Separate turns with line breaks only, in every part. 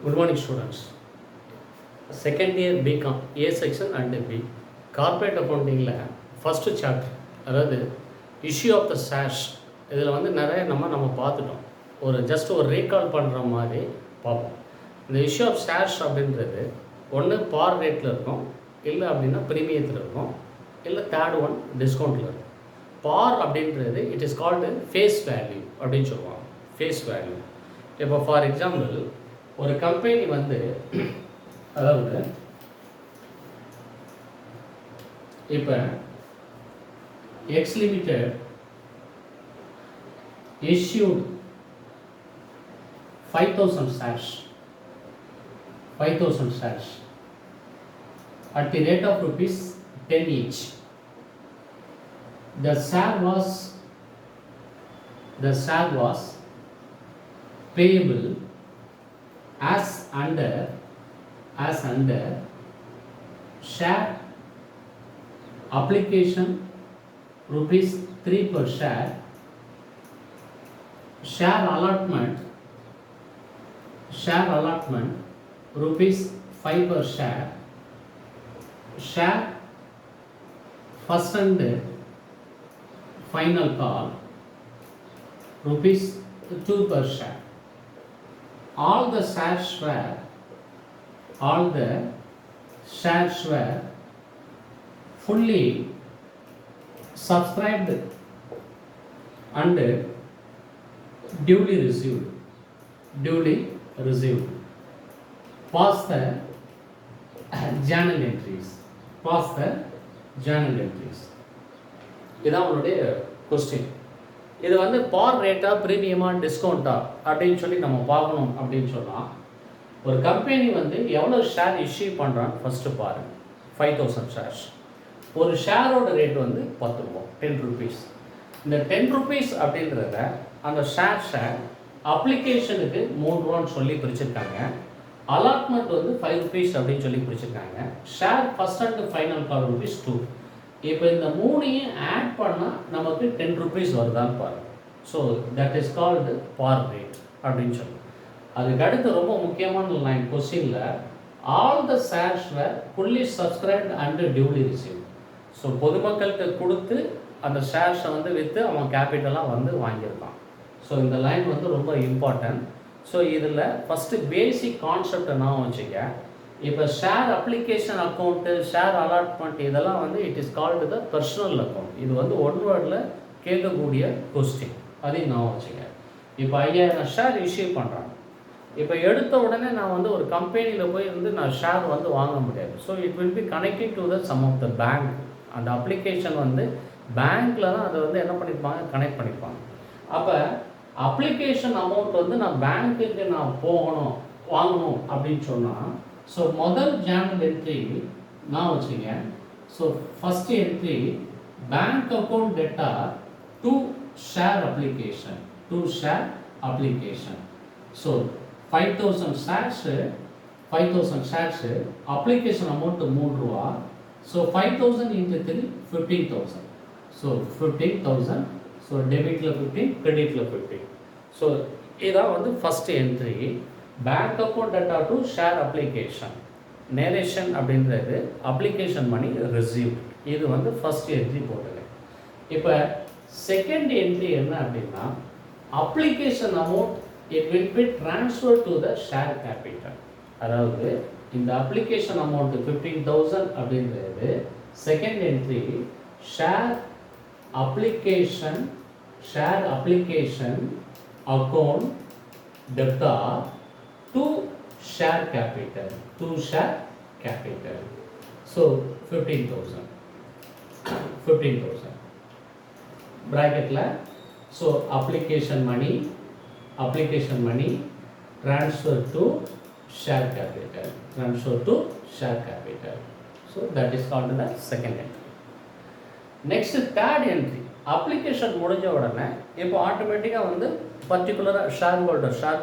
Good morning, students. Second year BCom A section and B corporate accounting first chapter அதாவது issue of the shares இதில் வந்து நிறைய நம்ம பார்த்துட்டோம். ஒரு ரீகால் பண்ணுற மாதிரி பார்ப்போம். இந்த இஷ்யூ ஆஃப் ஷேர்ஸ் அப்படின்றது ஒன்று பார் ரேட்டில் இருக்கும், இல்லை அப்படின்னா ப்ரீமியத்தில் இருக்கும், இல்லை தேர்ட் ஒன் டிஸ்கவுண்ட்டில் இருக்கும். பார் அப்படின்றது it is called face value அப்படின்னு சொல்லுவாங்க. ஃபேஸ் வேல்யூ இப்போ ஃபார் எக்ஸாம்பிள் ஒரு கம்பெனி வந்து அதாவது இப்போ X limited issued 5,000 shares at the rate of rupees 10 each. The share was payable as under share application rupees 3 per share, share allotment rupees 5 per share, share first and final call rupees 2 per share. All the shares were fully subscribed and duly received. Pass the journal entries. இதான் உங்களுடைய question. இது வந்து பார் ரேட்டா ப்ரீமியமா டிஸ்கவுண்ட்டா அப்படின்னு சொல்லி நம்ம பார்க்கணும் அப்படின்னு சொன்னால், ஒரு கம்பெனி வந்து எவ்வளோ ஷேர் இஷ்யூ பண்ணுறான்னு ஃபஸ்ட்டு பாருங்கள். 5,000 ஷேர்ஸ். ஒரு ஷேரோட ரேட் வந்து 10 ரூபா, 10 rupees. இந்த 10 rupees அப்படின்றத அந்த ஷேர்ஸை அப்ளிகேஷனுக்கு 3 ரூபான்னு சொல்லி பிரிச்சிருக்காங்க. அலாட்மெண்ட் வந்து 5 rupees அப்படின்னு சொல்லி பிரிச்சிருக்காங்க. Share first and final call rupees 2. இப்போ இந்த மூணையும் ஆட் பண்ணால் நமக்கு 10 rupees வருதான்னு பாருங்கள். So that is called par rate அப்படின்னு சொல்லி. அதுக்கு அடுத்து ரொம்ப முக்கியமான லைன் கொஸ்டினில் all the shares were fully subscribed and duly received. So பொதுமக்கள்கிட்ட கொடுத்து அந்த ஷேர்ஸை வந்து விற்று அவன் கேபிட்டலாக வந்து வாங்கியிருக்கான். ஸோ இந்த லைன் வந்து ரொம்ப இம்பார்ட்டன்ட். ஸோ இதில் ஃபஸ்ட்டு பேசிக் கான்செப்டை நான் வச்சுக்க. இப்போ share application account, share allotment இதெல்லாம் வந்து it is called the personal account. இது வந்து ஒன் வேர்டில் கேட்கக்கூடிய கொஸ்டின், அதையும் நான் வச்சுக்க. இப்போ 5000 ஷேர் இஷ்யூ பண்ணுறாங்க. இப்போ எடுத்த உடனே நான் வந்து ஒரு கம்பெனியில் போய் வந்து நான் ஷேர் வந்து வாங்க முடியாது. So it will be connected to the sum of the bank. அந்த அப்ளிகேஷன் வந்து பேங்க்கில் தான் அதை வந்து என்ன பண்ணியிருப்பாங்க, கனெக்ட் பண்ணியிருப்பாங்க. அப்போ அப்ளிகேஷன் அமௌண்ட் வந்து நான் பேங்க்குக்கு நான் வாங்கணும் அப்படின்னு சொன்னால், ஸோ முதல் ஜேர்னல் என்ட்ரி நான் வச்சுங்க. So first entry bank account debtor to share application. So 5,000 shares application amount 3 ரூபா. So 5,000 into 3 15,000. ஸோ 15,000. ஸோ டெபிட்டில் 15, கிரெடிட்டில் 15. ஸோ இதான் வந்து first entry. Bank account debtor to share application. Narration அப்படின்றது அப்ளிகேஷன் மணி ரிசீவ். இது வந்து ஃபஸ்ட் என்ட்ரி போட்டது. இப்போ செகண்ட் என்ட்ரி என்ன அப்படின்னா, application amount it will be transferred to the share capital. அதாவது இந்த அப்ளிகேஷன் அமௌண்ட் 15,000 அப்படின்றது second entry share application account டெப்டா டு ஷேர் கேபிட்டல். ஸோ 15,000 ப்ராக்கெட்டில். So application money transfer to share capital. So that is called the second entry. Next third entry, application முடிஞ்ச உடனே இப்போ ஆட்டோமேட்டிக்காக வந்து பர்டிகுலராக ஷேர்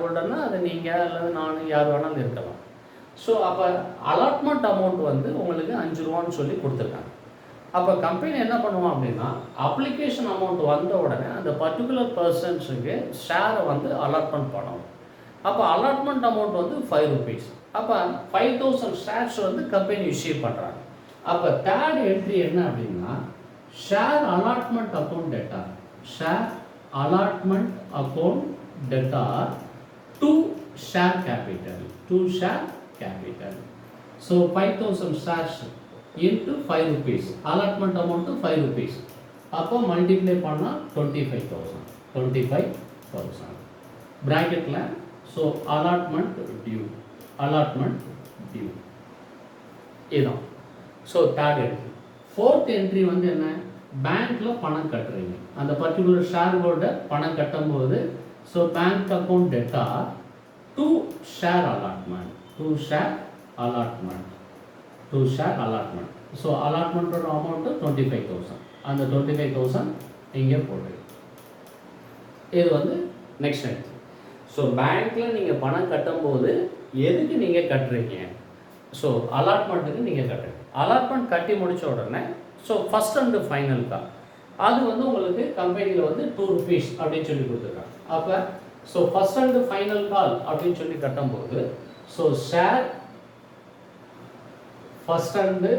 ஹோல்டர்னால் அது நீங்கள் அல்லது நான் யார் வேணாலும் இருக்கலாம். ஸோ அப்போ அலாட்மெண்ட் அமௌண்ட் வந்து உங்களுக்கு 5 ரூபான்னு சொல்லி கொடுத்துருக்காங்க. அப்போ கம்பெனி என்ன பண்ணுவோம் அப்படின்னா, அப்ளிகேஷன் அமௌண்ட் வந்த உடனே அந்த பர்டிகுலர் பர்சன்ஸுக்கு ஷேரை வந்து அலாட்மெண்ட் பண்ணணும். அப்போ அலாட்மெண்ட் அமௌண்ட் வந்து 5 rupees. அப்போ 5000 ஷேர்ஸ் வந்து கம்பெனி இஷ்யூ பண்ணுறாங்க. அப்போ தேர்ட் என்ட்ரி என்ன அப்படின்னா share allotment account debtor, share allotment account debtor to share capital, to share capital. So 5000 shares into 5 rupees, allotment amount 5 rupees. அப்போ மல்டிப்ளை பண்ணால் 25,000 ப்ராக்கெட்டில். So allotment due, allotment due இதுதான். So third entry. Fourth entry வந்து என்ன, பேங்க்கில் பணம் கட்டுறீங்க, அந்த பர்டிகுலர் ஷேர் ஹோல்டர் பணம் கட்டும்போது so bank account debtor to share allotment, to share allotment, to share allotment. So அலாட்மெண்ட்டோட அமௌண்ட்டு 25,000, அந்த 25,000 இங்கே போட்டு இது வந்து நெக்ஸ்ட் என்ட்ரி. ஸோ பேங்க்கில் நீங்கள் பணம் கட்டும்போது எதுக்கு நீங்கள் கட்டுறீங்க, ஸோ அலாட்மெண்ட்டுக்கு நீங்கள் கட்டுறீங்க. அலாட்மெண்ட் கட்டி முடித்த உடனே ஸோ ஃபஸ்ட் அண்டு ஃபைனல் கால் அது வந்து உங்களுக்கு கம்பெனியில் வந்து 2 rupees அப்படின்னு சொல்லி கொடுத்துருக்காங்க. அப்போ so first and final call அப்படின்னு சொல்லி கட்டும்போது so share first and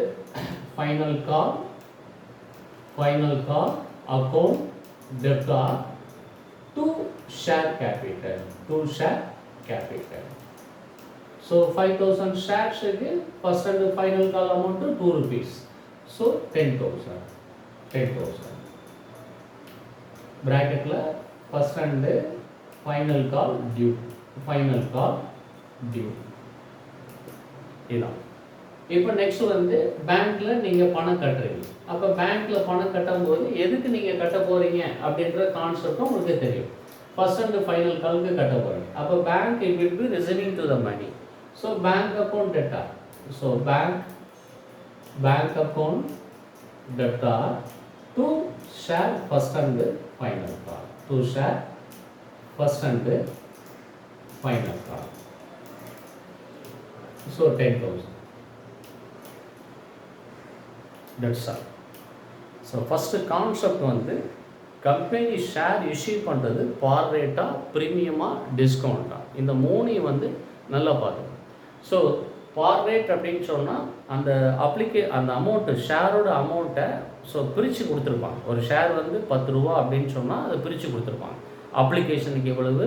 final call account டெப்டா to share capital, to share capital. So 5000 ஷேர்ஸுக்கு first and final call amount 2 rupees. So 10,000 ப்ராக்கெட்டில் first and final call due, final call due இதுதான். இப்போ next வந்து பேங்க்கில் நீங்கள் பணம் கட்டுறீங்க. அப்போ பேங்க்கில் பணம் கட்டும்போது எதுக்கு நீங்கள் கட்ட போகிறீங்க அப்படின்ற கான்செப்டும் உங்களுக்கு தெரியும். ஃபஸ்ட் அண்ட் ஃபைனல் காலுக்கு கட்ட போகிறீங்க. அப்போ bank it will be receiving to the money. So bank account data, so bank account data to share first and final call, to share first and final call. So 10,000. That's all. So first concept வந்து company share issue பண்ணுறது பார் ரேட்டா, ப்ரீமியமா, டிஸ்கவுண்ட்டா, இந்த மூணையும் வந்து நல்லா பார்க்கணும். So பார் rate அப்படின்னு சொன்னால் அந்த அந்த அமௌண்ட்டு ஷேரோட அமௌண்ட்டை ஸோ பிரித்து கொடுத்துருப்பாங்க. ஒரு ஷேர் வந்து 10 ரூபா அப்படின்னு சொன்னால் அதை பிரித்து கொடுத்துருப்பாங்க. அப்ளிகேஷனுக்கு எவ்வளவு,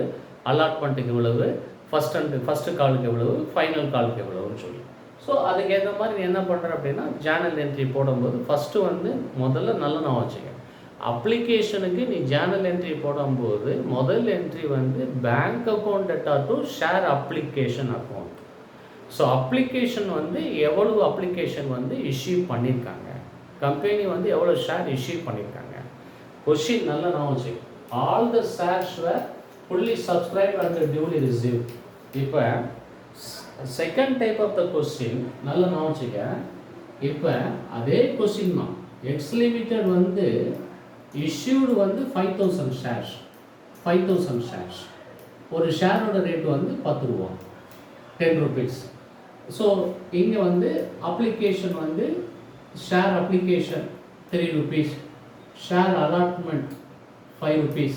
அலாட்மெண்ட்டுக்கு எவ்வளவு, ஃபஸ்ட்டு காலுக்கு எவ்வளவு, ஃபைனல் காலுக்கு எவ்வளவுன்னு சொல்லி. ஸோ அதுக்கேற்ற மாதிரி நீ என்ன பண்ணுற அப்படின்னா ஜேர்னல் என்ட்ரி போடும்போது ஃபஸ்ட்டு வந்து முதல்ல நல்ல நான் வச்சுக்க. அப்ளிகேஷனுக்கு நீ ஜேர்னல் என்ட்ரி போடும்போது முதல் என்ட்ரி வந்து bank account debtor to share application account. So application வந்து எவ்வளவு அப்ளிகேஷன் வந்து இஷ்யூ பண்ணியிருக்காங்க, கம்பெனி வந்து எவ்வளோ ஷேர் இஷ்யூ பண்ணியிருக்காங்க. கொஷின் நல்லா நான் வச்சு all the shares were fully subscribe and duly receive. இப்போ second type of the question நல்லா நான் வச்சுக்க. இப்போ அதே கொஸ்டின் தான் எக்ஸ் லிமிடெட் வந்து இஷ்யூடு வந்து 5,000 ஷேர்ஸ், 5,000 ஷேர்ஸ். ஒரு ஷேரோட ரேட் வந்து 10 ரூபா, 10 rupees. ஸோ இங்கே வந்து அப்ளிகேஷன் வந்து share application 3 rupees, share allotment 5 rupees,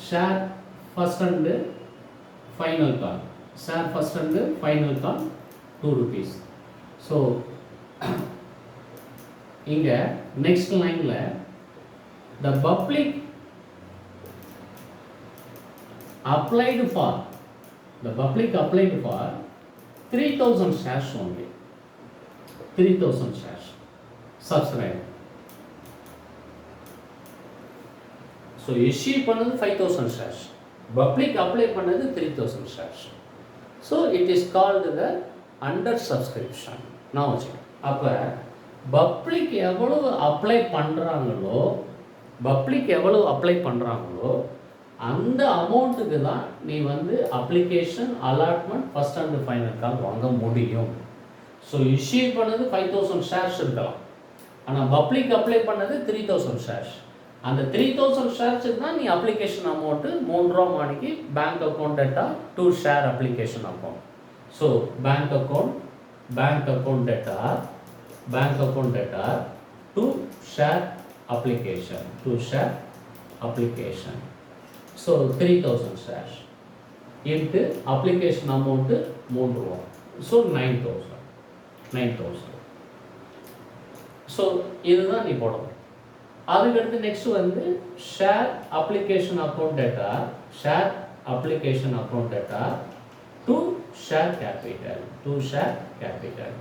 share first and final call, share first and final call 2 rupees. So இங்கே நெக்ஸ்ட் லைனில் the public applied for 3,000 shares only, 3,000 shares subscribe. So issue பண்ணது 5,000 shares, public apply பண்ணது 3,000 shares. So it is called the under subscription. நான் வச்சுக்கேன். அப்போ public எவ்வளவு apply பண்ணுறாங்களோ அந்த அமௌண்ட்டுக்கு தான் நீ வந்து application, allotment, first and final கால் வாங்க முடியும். ஸோ இஷ்யூ பண்ணது 5,000 ஷேர்ஸ் இருக்கலாம், ஆனால் பப்ளிக் அப்ளை பண்ணது 3,000 ஷேர்ஸ். அந்த 3,000 ஷேர்ஸுக்கு தான் நீ அப்ளிகேஷன் அமௌண்ட்டு 3 ரூபா மணிக்கு bank account debtor to share application account. So bank account debtor to share application. So 3,000 shares. Into application amount 3 ரூபா. ஸோ 9,000. ஸோ இதுதான் நீ போடணும். அதுக்கடுத்து நெக்ஸ்ட் வந்து share application account debtor to share capital.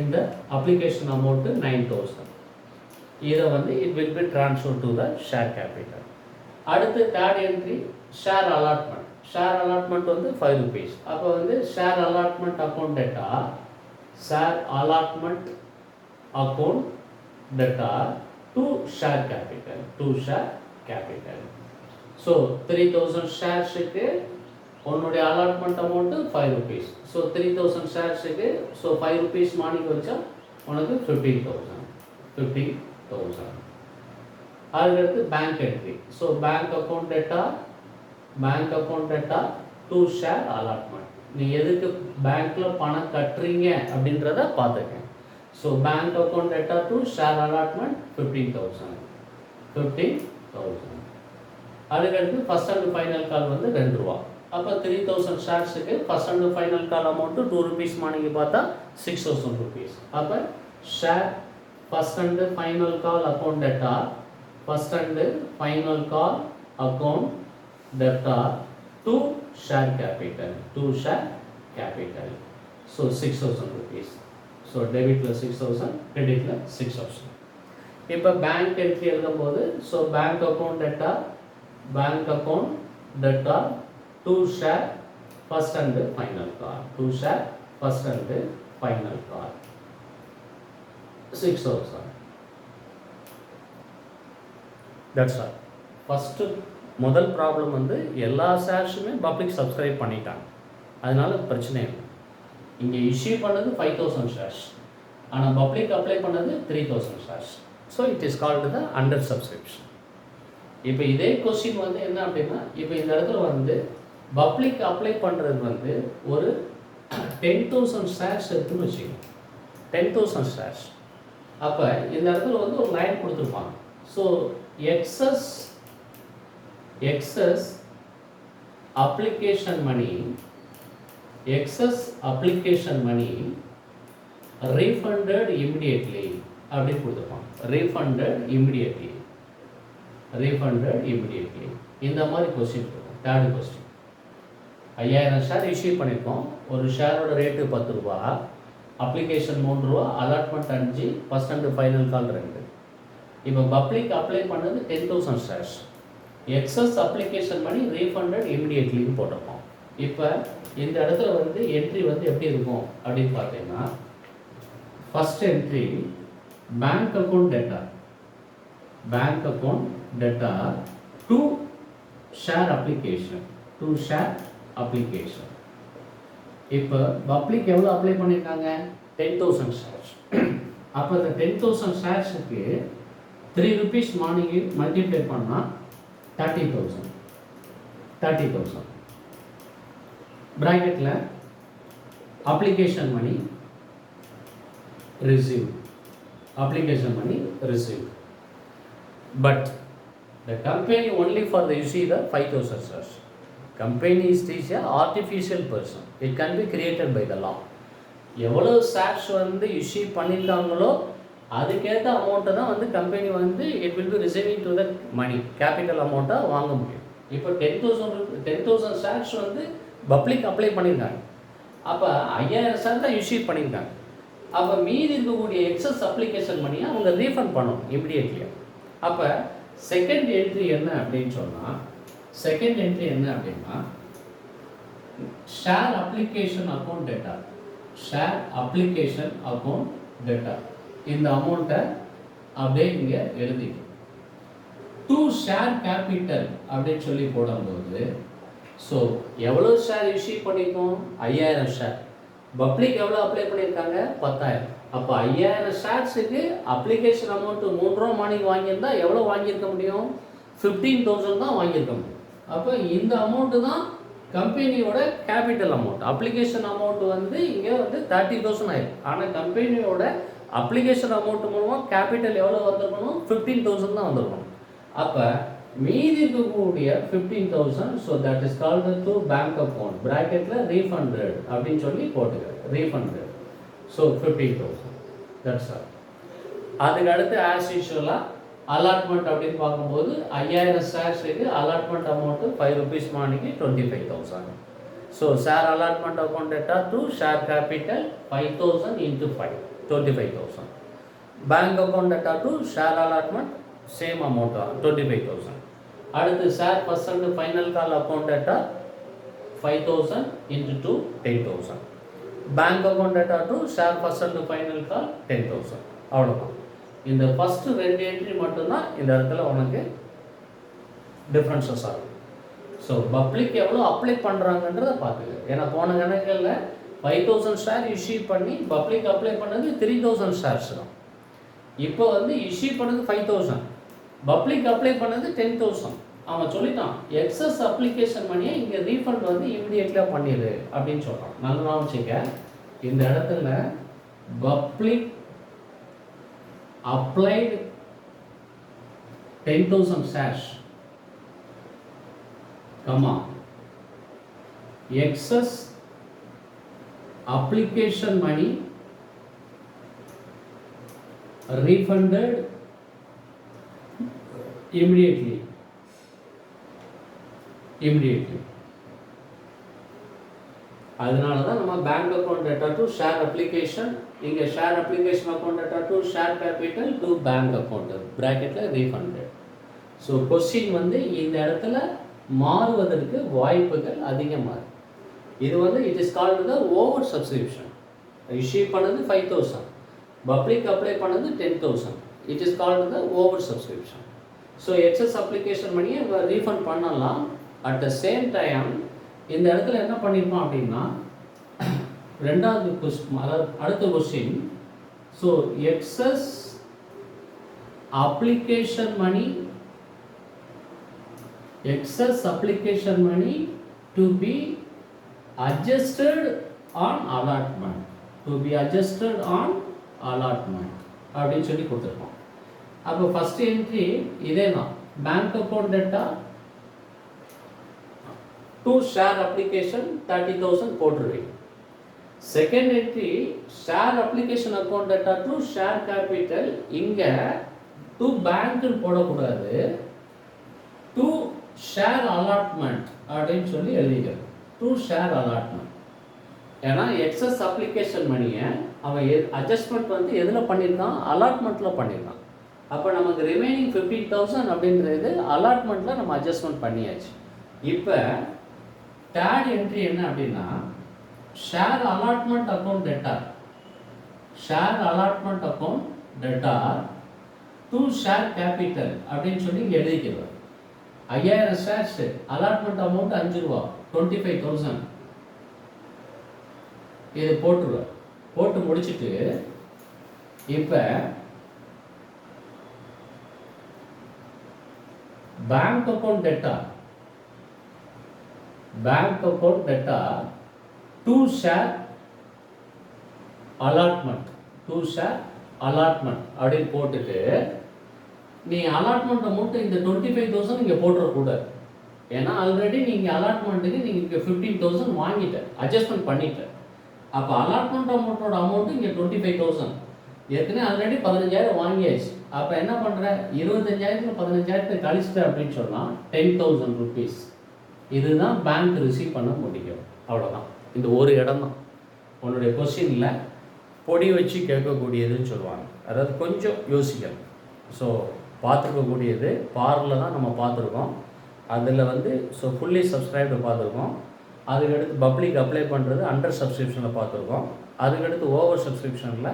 இந்த application amount 9,000. இதை வந்து it will be transfer to the share capital. அடுத்து தேர்ட் என்ட்ரி ஷேர் அலாட்மெண்ட் வந்து 5 rupees. அப்போ வந்து share allotment account debtor to share capital. So 3,000 ஷேர்ஸுக்கு உன்னுடைய அலாட்மெண்ட் அமௌண்ட்டு 5 rupees. ஸோ 3,000 ஷேர்ஸுக்கு ஸோ 5 rupees மார்னிங் வச்சா உனக்கு 15,000. அதுக்கடுத்து bank entry. So bank account debtor to share allotment. நீ எதுக்கு பேங்க்கில் பணம் கட்டுறீங்க அப்படின்றத பார்த்துக்கேன். So bank account debtor to share allotment 15,000. அதுக்கடுத்து ஃபஸ்ட் அண்ட் ஃபைனல் கால் வந்து 2 ரூபா. அப்போ 3,000 ஷேர்ஸுக்கு first and final call amount 2 rupees மார்னிங் பார்த்தா 6,000 rupees. அப்போ share first and final call account debtor to share capital. So 6,000 rupees. So debitல 6,000, creditல 6,000. இப்போ பேங்க் என்ட்ரி எழுதும்போது so bank account debtor to share first and final call 6,000. That's all. First முதல் problem வந்து எல்லா ஷேர்ஸுமே பப்ளிக் சப்ஸ்கிரைப் பண்ணிட்டாங்க, அதனால பிரச்சனை இல்லை. இங்கே இஷ்யூ பண்ணது 5,000 ஷேர்ஸ், ஆனால் பப்ளிக் அப்ளை பண்ணது 3,000 shares. So it is called the under subscription. இப்போ இதே கொஸ்டின் வந்து என்ன அப்படின்னா, இப்போ இந்த இடத்துல வந்து பப்ளிக் அப்ளை பண்ணுறது வந்து ஒரு 10,000 ஷேர்ஸ் இருக்குன்னு வச்சுக்கோங்க. 10,000 ஷேர்ஸ். அப்போ இந்த இடத்துல வந்து ஒரு லைன் கொடுத்துருப்பாங்க. So excess application money refunded immediately அப்படி கொடுத்துருப்பாங்க. refunded immediately இந்த மாதிரி கொஸ்டின் இருக்கும். தேர்ட் கொஸ்டின் 5,000 ஷேர் இஷ்யூ பண்ணியிருக்கோம். ஒரு ஷேரோட ரேட்டு 10 ரூபா, அப்ளிகேஷன் 3 ரூபா, allotment 5, first and final call 2. இப்போ பப்ளிக் அப்ளை பண்ணது 10,000 shares. Excess application money refunded இமிடியேட்லின்னு போட்டிருப்போம். இப்போ இந்த இடத்துல வந்து என்ட்ரி வந்து எப்படி இருக்கும் அப்படின்னு பார்த்தீங்கன்னா, first entry bank account debtor to share application. இப்போ பப்ளிக் எவ்வளோ அப்ளை பண்ணியிருக்காங்க? 10,000 ஷேர்ஸ். அப்போ இந்த 10,000 ஷேர்ஸுக்கு 3 rupees மார்னிங்கு மல்டிப்ளை பண்ணால் 30,000 ப்ராக்கெட்டில் application money receive. But the company only for the issue the 5,000 shares. Company is a artificial person. It can be created by the law. எவ்வளோ shares வந்து issue பண்ணியிருக்காங்களோ அதுக்கேற்ற அமௌண்ட்டை தான் வந்து கம்பெனி வந்து it will be receiving to the money, capital அமௌண்ட்டாக வாங்க முடியும். இப்போ 10,000 ஷேர்ஸ் வந்து பப்ளிக் அப்ளை பண்ணியிருக்காங்க. அப்போ 5,000 ஷேர் தான் இஷ்யூ பண்ணியிருக்காங்க. அப்போ மீதி இருக்கக்கூடிய எக்ஸஸ் அப்ளிகேஷன் மணியை அவங்க ரீஃபண்ட் பண்ணணும் இமிடியேட்லியாக. அப்போ செகண்ட் என்ட்ரி என்ன அப்படின்னு சொன்னால், ஷேர் அப்ளிகேஷன் அக்கௌண்ட் டேட்டா இந்த அமௌண்ட்டை அப்படியே இங்கே எழுதி டு ஷேர் கேபிட்டல் அப்படின்னு சொல்லி போடும்போது, ஸோ எவ்வளோ ஷேர் இஷ்யூ பண்ணியிருக்கோம்? 5,000 ஷேர். பப்ளிக் எவ்வளோ அப்ளை பண்ணியிருக்காங்க? 10,000. அப்போ 5,000 ஷேர்ஸுக்கு அப்ளிகேஷன் அமௌண்ட்டு 3 ரூபா மார்னிங் வாங்கியிருந்தா எவ்வளோ வாங்கியிருக்க முடியும்? 15,000 தான் வாங்கியிருக்க முடியும். அப்போ இந்த அமௌண்ட்டு தான் கம்பெனியோட கேபிட்டல் அமௌண்ட். அப்ளிகேஷன் அமௌண்ட் வந்து இங்கே வந்து 30,000 ஆயிருக்கு. ஆனால் கம்பெனியோட அப்ளிகேஷன் அமௌண்ட் மூலமாக கேபிட்டல் எவ்வளோ வந்திருக்கணும்? 15,000 தான் வந்திருக்கணும். அப்போ மீதி இருக்கக்கூடிய 15,000, so that is called to bank account ப்ராக்கெட்டில் ரீஃபண்டட் அப்படின்னு சொல்லி போட்டுக்கிறேன். Refunded, so 15,000, that's all. அதுக்கு அடுத்து ஆஸ் யூஷுவலாக அலாட்மெண்ட் அப்படின்னு பார்க்கும்போது 5,000 ஷேர்ஸுக்கு அலாட்மெண்ட் அமௌண்ட்டு 5 rupees மார்னிங்கு 25,000. So share allotment account debtor to share capital 5,000 into 5, 25,000. Bank account debtor to share allotment same amount தான் 25,000. அடுத்து share first final call account debtor 5,000 into 2, 10,000. Bank account debtor to share first final கால் 10,000. அவ்வளோதான். இந்த first 2 entry மட்டும்தான் இந்த இடத்துல உனக்கு differences ஆகும். So public எவ்வளோ அப்ளை பண்ணுறாங்கன்றதை பார்த்துக்க. ஏன்னா போன கணக்கில் 5,000 ஷேர் இஷ்யூ பண்ணி பப்ளிக் அப்ளை பண்ணது 3,000 ஷேர்ஸ் தான். இப்போ வந்து இஷ்யூ பண்ணது 5,000, பப்ளிக் அப்ளை பண்ணது 10,000. அவன் சொல்லிட்டான் எக்ஸஸ் அப்ளிகேஷன் பண்ணியே இங்கே ரீஃபண்ட் வந்து இமிடியேட்லியாக பண்ணிடு அப்படின்னு சொல்கிறான். நல்லா வச்சுக்க, இந்த இடத்துல public applied 10,000 shares, comma, excess application money refunded immediately. அதனால தான் நம்ம bank account debtor to share application, இங்கே share application account debtor to share capital to bank account ப்ராக்கெட்டில் ரீஃபண்டட். ஸோ கொஸ்டின் வந்து இந்த இடத்துல மாறுவதற்கு வாய்ப்புகள் அதிகமாக இருக்குது. இது வந்து it is called the over subscription. Issue பண்ணது 5,000, பப்ளிக் அப்ளை பண்ணது 10,000, it is called the over subscription. So excess application பண்ணியே ரீஃபண்ட் பண்ணலாம். அட் த சேம் டைம் இந்த இடத்துல என்ன பண்ணியிருப்பான் அப்படின்னா ரெண்டாவது கொஸ்டின், அதாவது அடுத்த question, so excess application money to be adjusted on allotment, அப்படின்னு சொல்லி கொடுத்துருக்கோம். அப்போ ஃபர்ஸ்ட் என்ட்ரி இதே தான், bank account debtor to share application 30,000 போட்டுருவீங்க. Second entry share application account debtor to share capital, இங்கே டு பேங்க்னு போடக்கூடாது, டு ஷேர் அலாட்மெண்ட் அப்படின்னு சொல்லி எழுதிக்கிறது. டு ஷேர் அலாட்மெண்ட், ஏன்னா எக்ஸஸ் அப்ளிகேஷன் மணியை அவன் அட்ஜஸ்ட்மெண்ட் வந்து எதில் பண்ணியிருக்கான், அலாட்மெண்ட்டில் பண்ணியிருக்கான். அப்போ நமக்கு ரிமைனிங் 15,000 அப்படின்றது அலாட்மெண்ட்டில் நம்ம அட்ஜஸ்ட்மெண்ட் பண்ணியாச்சு. இப்போ தேர்ட் என்ட்ரி என்ன அப்படின்னா share allotment account debtor to share capital அப்படின்னு சொல்லி இங்கே எழுதிக்கிறது. 5,000 ஷேர்ஸ், அலாட்மெண்ட் அமௌண்ட் 5 ரூபா, 25,000. இது போட்டுருவேன். போட்டு முடிச்சுட்டு இப்போ bank account debtor to share allotment அப்படின்னு போட்டுட்டு நீ அலாட்மெண்ட் அமௌண்ட் இந்த 25,000 இங்கே போட்டுறக்கூடாது. ஏன்னா ஆல்ரெடி நீங்கள் அலாட்மெண்ட்டுக்கு நீங்கள் இங்கே 15,000 வாங்கிட்ட, அட்ஜஸ்ட்மெண்ட் பண்ணிட்ட. அப்போ அலாட்மெண்ட் அமௌண்ட்டோட அமௌண்ட்டு இங்கே 25,000, ஏற்கனவே ஆல்ரெடி 15,000 வாங்கியாச்சு. அப்போ என்ன பண்ணுற, 25,000 15,000 கழிச்சிட்ட அப்படின்னு சொன்னால் 10,000 rupees. இதுதான் பேங்க் ரிசீவ் பண்ண முடியும். அவ்வளோதான். இந்த ஒரு இடம் தான் உன்னுடைய கொஸ்டினில் பொடி வச்சு கேட்கக்கூடியதுன்னு சொல்லுவாங்க. அதாவது கொஞ்சம் யோசிக்கணும். ஸோ பார்த்துருக்கக்கூடியது பாரில் தான் நம்ம பார்த்துருக்கோம். அதில் வந்து ஸோ ஃபுல்லி சப்ஸ்கிரைப்டு பார்த்துருக்கோம். அதுக்கடுத்து பப்ளிக் அப்ளை பண்ணுறது அண்டர் சப்ஸ்கிரிப்ஷனில் பார்த்துருக்கோம். அதுக்கடுத்து ஓவர் சப்ஸ்கிரிப்ஷனில்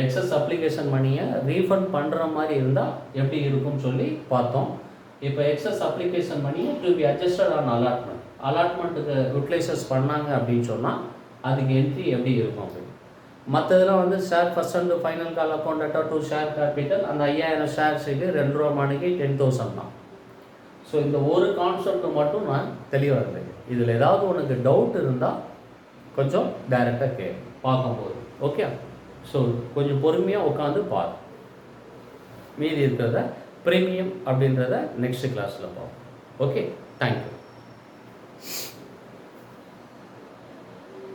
எக்ஸஸ் அப்ளிகேஷன் மணியை ரீஃபண்ட் பண்ணுற மாதிரி இருந்தால் எப்படி இருக்கும்னு சொல்லி பார்த்தோம். இப்போ எக்ஸஸ் அப்ளிகேஷன் மணியை டு பி அட்ஜஸ்டட் ஆன் அலாட்மெண்ட்டுக்கு யூட்டிலைசஸ் பண்ணாங்க அப்படின்னு சொன்னால் அதுக்கு என்ட்ரி எப்படி இருக்கும் அப்படின்னு. மற்றதெல்லாம் வந்து share first final call account debtor to share capital, அந்த 5,000 ஷேர்ஸுக்கு 2 ரூபா மணிக்கு 10,000 தான். ஸோ இந்த ஒரு கான்செப்ட் மட்டும் நான் தெளிவாக இருந்தேன். இதில் ஏதாவது உனக்கு டவுட் இருந்தால் கொஞ்சம் டைரெக்டாக பார்க்கும்போது ஓகே. ஸோ கொஞ்சம் பொறுமையாக உட்காந்து பாரு. மீதி இருக்கிறத ப்ரீமியம் அப்படின்றத நெக்ஸ்ட் கிளாஸில் பார்ப்போம். Okay, thank you.